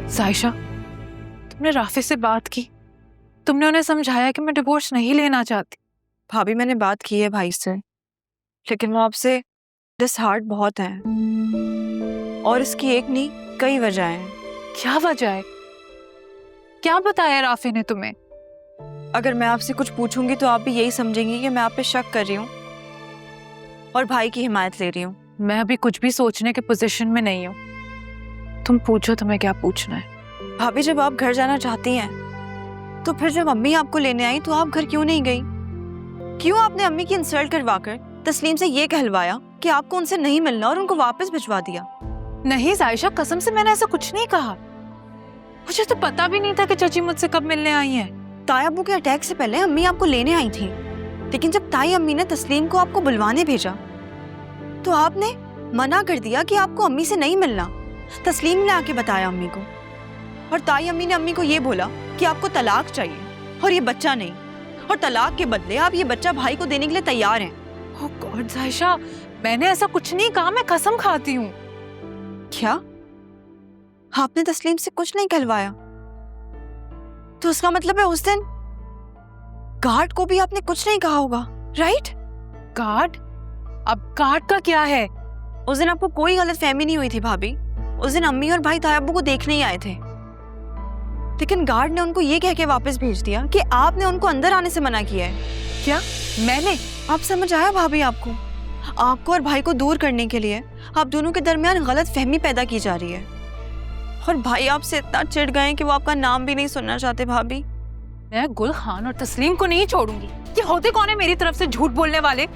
साइशा, तुमने राफी से बात की? तुमने उन्हें समझाया कि मैं डिवोर्स नहीं लेना चाहती? भाभी मैंने बात की है भाई से, लेकिन वो आपसे डिसहार्ट बहुत है और इसकी एक नहीं कई वजह हैं। क्या वजह है? क्या बताया राफी ने तुम्हें? अगर मैं आपसे कुछ पूछूंगी तो आप भी यही समझेंगी कि मैं आप पे शक कर रही हूँ और भाई की हिमायत ले रही हूँ। मैं अभी कुछ भी सोचने के पोजीशन में नहीं हूँ। तुम पूछो, तुम्हें क्या पूछना है? भाभी जब आप घर जाना चाहती हैं तो फिर जब अम्मी आपको लेने आई तो आप घर क्यों नहीं गई? क्यों आपने अम्मी की इंसल्ट करवाकर तस्लीम से ये कहलवाया कि आपको उनसे नहीं मिलना और उनको वापस भिजवा दिया? नहीं साइशा, कसम से मैंने ऐसा कुछ नहीं कहा। मुझे तो पता भी नहीं था कि चाची मुझसे कब मिलने आई हैं। ताई अब्बू के अटैक से पहले अम्मी आपको लेने आई थी, लेकिन जब ताई अम्मी ने तस्लीम को आपको बुलवाने भेजा तो आपने मना कर दिया कि आपको अम्मी से नहीं मिलना। तस्लीम ने आके बताया अम्मी को और ताई अम्मी ने अम्मी को ये बोला कि आपको तलाक चाहिए और ये बच्चा नहीं, और तलाक के बदले आप ये बच्चा भाई को देने के लिए तैयार हैं। ओह गॉड साइशा, मैंने ऐसा कुछ नहीं कहा, मैं कसम खाती हूँ। क्या आपने तस्लीम से कुछ नहीं कहलवाया? तो उसका मतलब है उस दिन गार्ड को भी आपने कुछ नहीं कहा होगा, राइट? गार्ड? अब गार्ड का क्या है? उस दिन आपको कोई गलतफहमी नहीं हुई थी भाभी। उस दिन अम्मी और भाई ताई अब्बू को देखने ही आए थे, लेकिन गार्ड ने उनको ये कह के वापस भेज दिया कि आपने उनको अंदर आने से मना किया है। क्या मैंने? आप समझ आया भाभी? आपको और भाई को दूर करने के लिए आप दोनों के दरमियान गलत फहमी पैदा की जा रही है और भाई आपसे इतना चिढ़ गए कि वो आपका नाम भी नहीं सुनना चाहते। भाभी मैं गुल खान और तस्लीम को नहीं छोड़ूंगी। ये होते कौन है मेरी तरफ से झूठ बोलने वाले?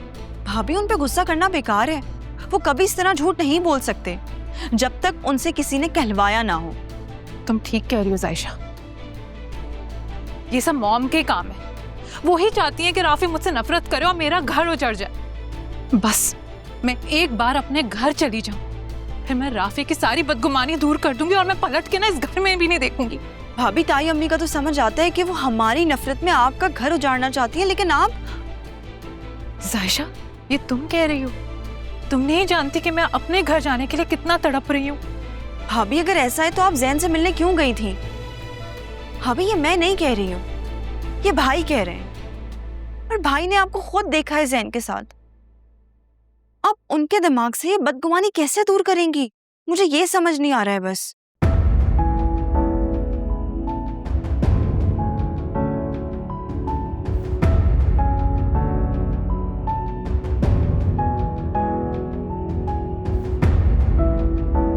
भाभी उन पे गुस्सा करना बेकार है। वो कभी इस तरह झूठ नहीं बोल सकते जब तक उनसे किसी ने कहलवाया ना हो। तुम ठीक कह रही हो जायशा, ये सब मॉम के काम है। वो ही चाहती है कि राफी मुझसे नफरत करे और मेरा घर उजड़ जाए। बस मैं एक बार अपने घर चली जाऊं, फिर मैं राफी की सारी बदगुमानी दूर कर दूंगी और मैं पलट के ना इस घर में भी नहीं देखूंगी। भाभी ताई अम्मी का तो समझ आता है कि वो हमारी नफरत में आपका घर उजाड़ना चाहती है, लेकिन आप। जायशा, ये तुम कह रही हो? तुम नहीं जानती कि मैं अपने घर जाने के लिए कितना तड़प रही हूँ। भाभी अगर ऐसा है तो आप जैन से मिलने क्यों गई थी? भाभी ये मैं नहीं कह रही हूँ, ये भाई कह रहे हैं, और भाई ने आपको खुद देखा है जैन के साथ। आप उनके दिमाग से ये बदगुमानी कैसे दूर करेंगी? मुझे ये समझ नहीं आ रहा है बस।